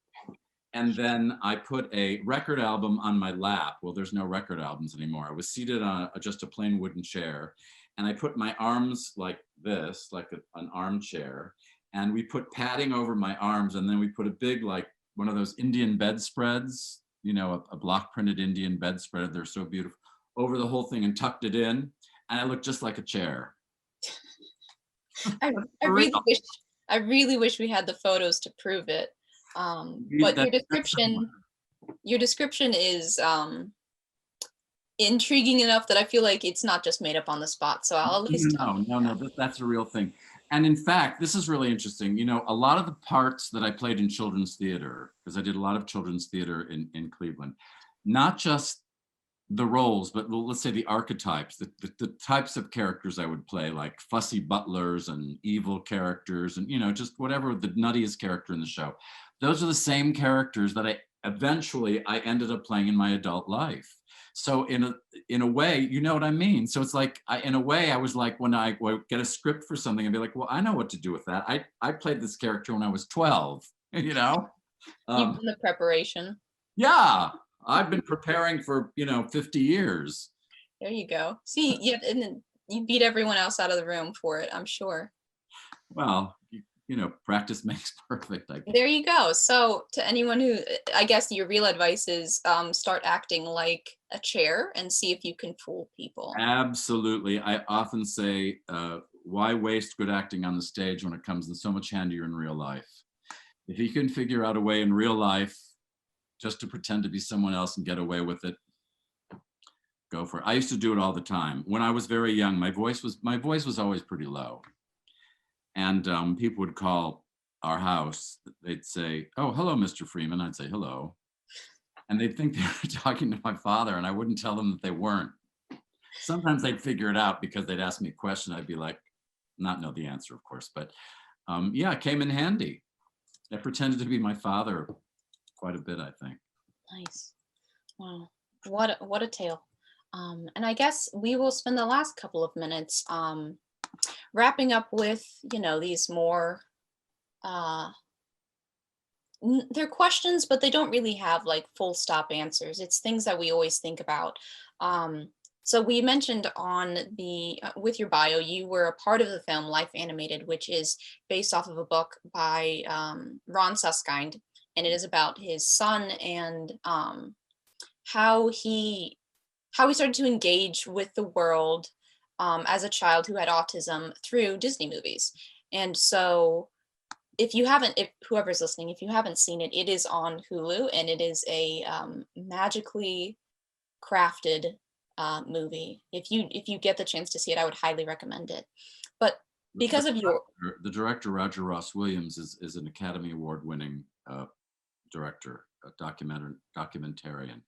And then I put a record album on my lap. Well, there's no record albums anymore. I was seated on just a plain wooden chair. And I put my arms like this, like an armchair. And we put padding over my arms. And then we put a big, like one of those Indian bedspreads, you know, a block printed Indian bedspread. They're so beautiful, over the whole thing and tucked it in. And I looked just like a chair. I really wish we had the photos to prove it. But your description is intriguing enough that I feel like it's not just made up on the spot. So I'll at least no, that's a real thing. And in fact, this is really interesting. You know, a lot of the parts that I played in children's theater, because I did a lot of children's theater in Cleveland, not just the roles, but let's say the archetypes, the types of characters I would play, like fussy butlers and evil characters and, you know, just whatever the nuttiest character in the show. Those are the same characters that I ended up playing in my adult life. So in a way, you know what I mean? So it's like, in a way, I was like, when I would get a script for something, I'd be like, well, I know what to do with that. I played this character when I was 12, you know? You've done the preparation. Yeah, I've been preparing for, 50 years. There you go. See, and then you beat everyone else out of the room for it, I'm sure. Well, practice makes perfect. There you go. So to anyone who, I guess your real advice is start acting like a chair and see if you can fool people. Absolutely. I often say, why waste good acting on the stage when it comes in so much handier in real life? If you can figure out a way in real life just to pretend to be someone else and get away with it, go for it. I used to do it all the time. When I was very young, my voice was always pretty low. And people would call our house. They'd say, "Oh, hello, Mr. Freeman." I'd say, "Hello." And they'd think they were talking to my father, and I wouldn't tell them that they weren't. Sometimes they'd figure it out because they'd ask me a question. I'd be like, not know the answer, of course, but yeah, it came in handy. I pretended to be my father quite a bit, I think. Nice. Wow. What a tale. And I guess we will spend the last couple of minutes wrapping up with, these more they're questions, but they don't really have like full stop answers. It's things that we always think about. So we mentioned on the with your bio, you were a part of the film Life Animated, which is based off of a book by Ron Suskind, and it is about his son and how he started to engage with the world as a child who had autism through Disney movies. And so if whoever's listening, if you haven't seen it, it is on Hulu, and it is a magically crafted movie. If you get the chance to see it, I would highly recommend it. But because of the director, Roger Ross Williams, is an Academy Award winning director, a documentarian.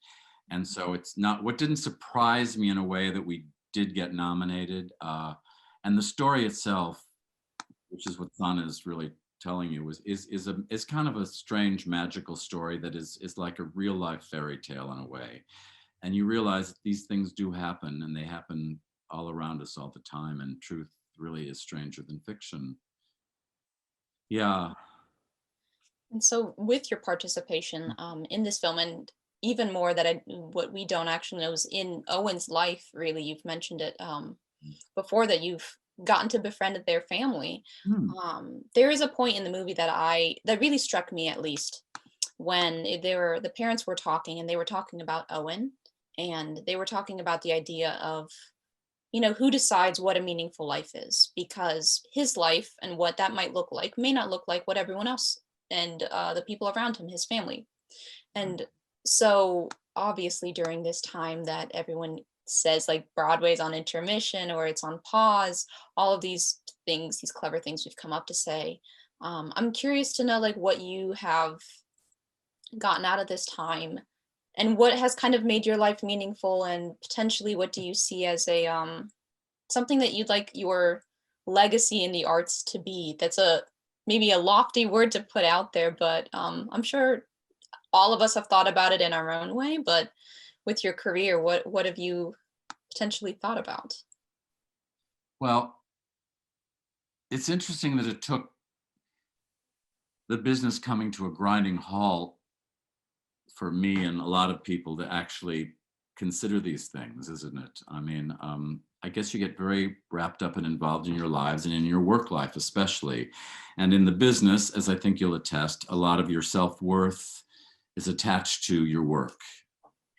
And so it's not, what didn't surprise me in a way that we did get nominated. And the story itself, which is what Sana is really telling you, is kind of a strange magical story that is like a real life fairy tale in a way. And you realize that these things do happen, and they happen all around us all the time, and truth really is stranger than fiction. Yeah. And so with your participation in this film, and even more that what we don't actually know is in Owen's life, really, you've mentioned it before, that you've gotten to befriend their family. There is a point in the movie that really struck me, at least, when the parents were talking, and they were talking about Owen, and they were talking about the idea of, who decides what a meaningful life is, because his life and what that might look like may not look like what everyone else and the people around him, his family. And so obviously during this time that everyone says like Broadway's on intermission or it's on pause, all of these things, these clever things we've come up to say, I'm curious to know like what you have gotten out of this time and what has kind of made your life meaningful, and potentially what do you see as a something that you'd like your legacy in the arts to be. That's maybe a lofty word to put out there, but I'm sure all of us have thought about it in our own way. But with your career, what have you potentially thought about? Well, it's interesting that it took the business coming to a grinding halt for me and a lot of people to actually consider these things, isn't it? I mean, I guess you get very wrapped up and involved in your lives and in your work life, especially. And in the business, as I think you'll attest, a lot of your self-worth is attached to your work.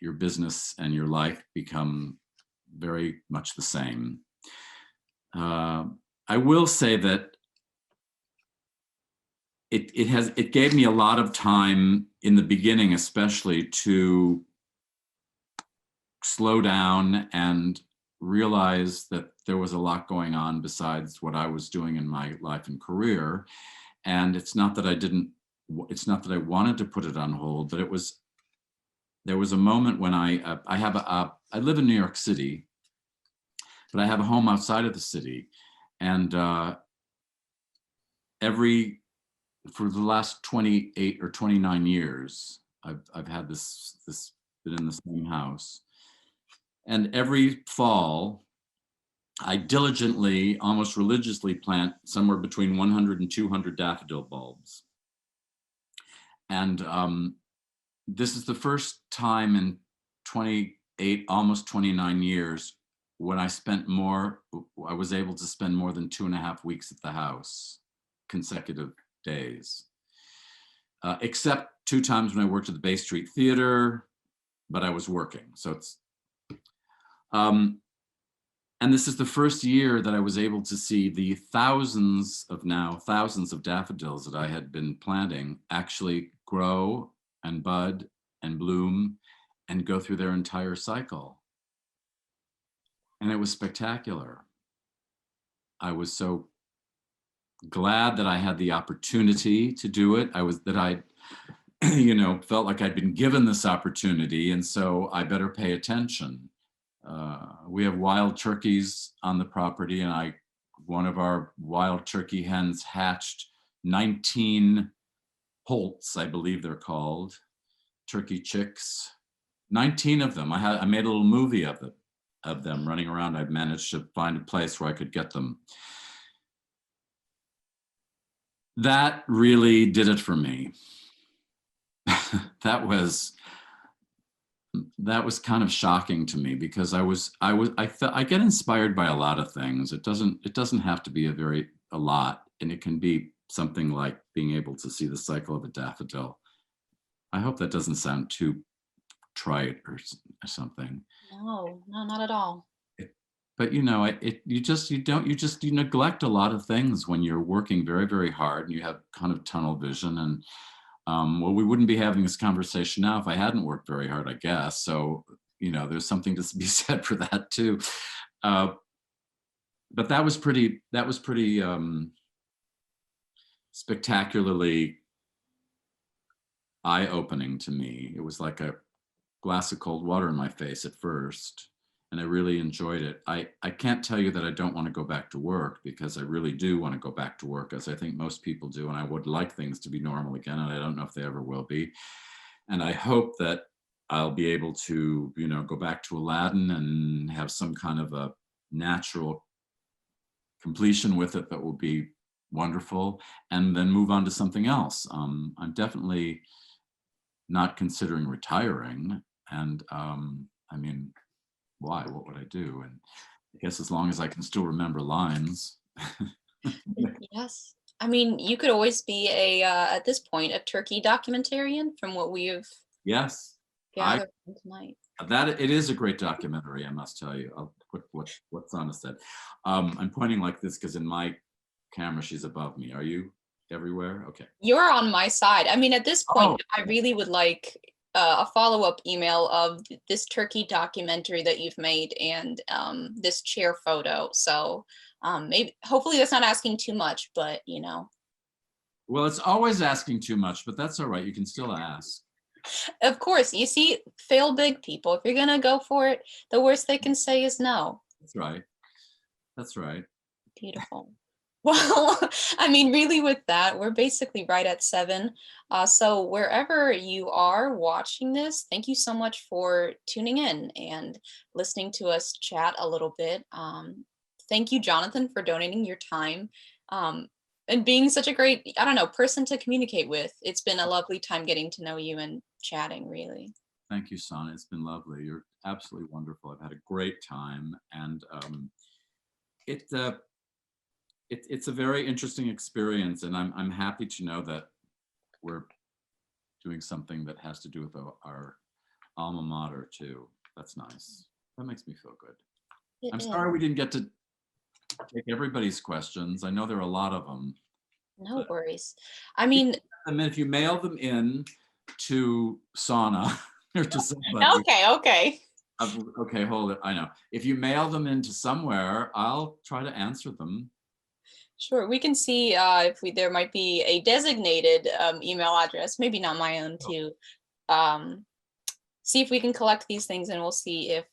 Your business and your life become very much the same. I will say that it gave me a lot of time in the beginning, especially, to slow down and realize that there was a lot going on besides what I was doing in my life and career. And it's not that I wanted to put it on hold, but there was a moment when I live in New York City, but I have a home outside of the city. And for the last 28 or 29 years, I've had been in the same house. And every fall, I diligently, almost religiously plant somewhere between 100 and 200 daffodil bulbs. And this is the first time in 28, almost 29 years when I was able to spend more than 2.5 weeks at the house, consecutive days. Except 2 times when I worked at the Bay Street Theater, but I was working. So it's, and this is the first year that I was able to see the thousands of daffodils that I had been planting actually grow and bud and bloom and go through their entire cycle. And it was spectacular. I was so glad that I had the opportunity to do it. I felt like I'd been given this opportunity, and so I better pay attention. We have wild turkeys on the property, and one of our wild turkey hens hatched 19 poults, I believe they're called, turkey chicks. 19 of them. I made a little movie of them running around. I've managed to find a place where I could get them. That really did it for me. That was kind of shocking to me, because I get inspired by a lot of things. It doesn't have to be a lot, and it can be something like being able to see the cycle of a daffodil. I hope that doesn't sound too trite or something. No, not at all. But you neglect a lot of things when you're working very, very hard, and you have kind of tunnel vision. And well, we wouldn't be having this conversation now if I hadn't worked very hard, I guess. So, there's something to be said for that too. But that was pretty spectacularly eye-opening to me. It was like a glass of cold water in my face at first, and I really enjoyed it. I can't tell you that I don't want to go back to work, because I really do want to go back to work, as I think most people do, and I would like things to be normal again, and I don't know if they ever will be. And I hope that I'll be able to, go back to Aladdin and have some kind of a natural completion with it that will be wonderful, and then move on to something else. I'm definitely not considering retiring, and I mean, why? What would I do? And I guess as long as I can still remember lines. Yes. I mean, you could always be at this point, a turkey documentarian, from what we have Yes, gathered from tonight. That it is a great documentary, I must tell you. I'll put what Sana said. I'm pointing like this because in my camera she's above me. Are you everywhere? Okay. You're on my side. I mean, at this point, I really would like a follow-up email of this turkey documentary that you've made, and this chair photo. So maybe, hopefully that's not asking too much, but Well, it's always asking too much, but that's all right. You can still ask. Of course, you see, fail big, people. If you're gonna go for it, the worst they can say is no. That's right. That's right. Beautiful. Well, I mean, really, with that, we're basically right at 7. So wherever you are watching this, thank you so much for tuning in and listening to us chat a little bit. Thank you, Jonathan, for donating your time and being such a great, I don't know, person to communicate with. It's been a lovely time getting to know you and chatting, really. Thank you, Sana. It's been lovely. You're absolutely wonderful. I've had a great time, and it's a very interesting experience, and I'm happy to know that we're doing something that has to do with our alma mater too. That's nice. That makes me feel good. I'm sorry we didn't get to take everybody's questions. I know there are a lot of them. No worries. I mean, if you mail them in to Sana or to somebody. Okay. Okay, hold it. I know. If you mail them into somewhere, I'll try to answer them. Sure, we can see if there might be a designated email address, maybe not my own, to see if we can collect these things, and we'll see if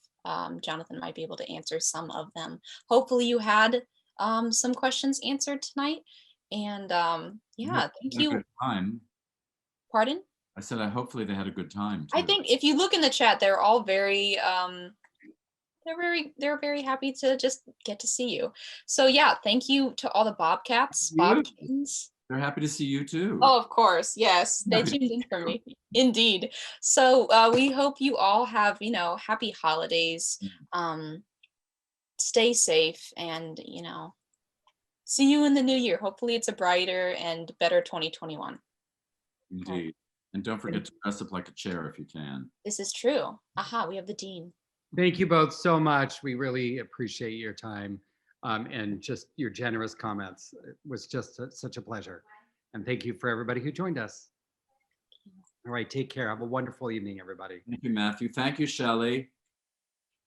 Jonathan might be able to answer some of them. Hopefully you had some questions answered tonight, and yeah, thank you. Good time. Pardon? I said, hopefully they had a good time too. I think if you look in the chat, they're all very they're very happy to just get to see you. So yeah, thank you to all the Bobcats, Bobkins. They're happy to see you too. Oh, of course, yes, they tuned in for me, indeed. So we hope you all have happy holidays. Stay safe, and see you in the new year. Hopefully it's a brighter and better 2021. Indeed. And don't forget to dress up like a chair if you can. This is true. Aha, we have the dean. Thank you both so much. We really appreciate your time and just your generous comments. It was just such a pleasure. And thank you for everybody who joined us. All right, take care. Have a wonderful evening, everybody. Thank you, Matthew. Thank you, Shelley.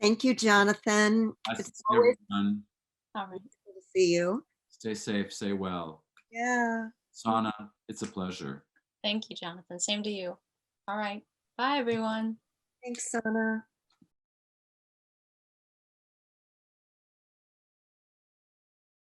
Thank you, Jonathan. Nice to It's see always everyone. All right. good to see you. Stay safe, stay well. Yeah. Sana, it's a pleasure. Thank you, Jonathan. Same to you. All right. Bye, everyone. Thanks, Sana.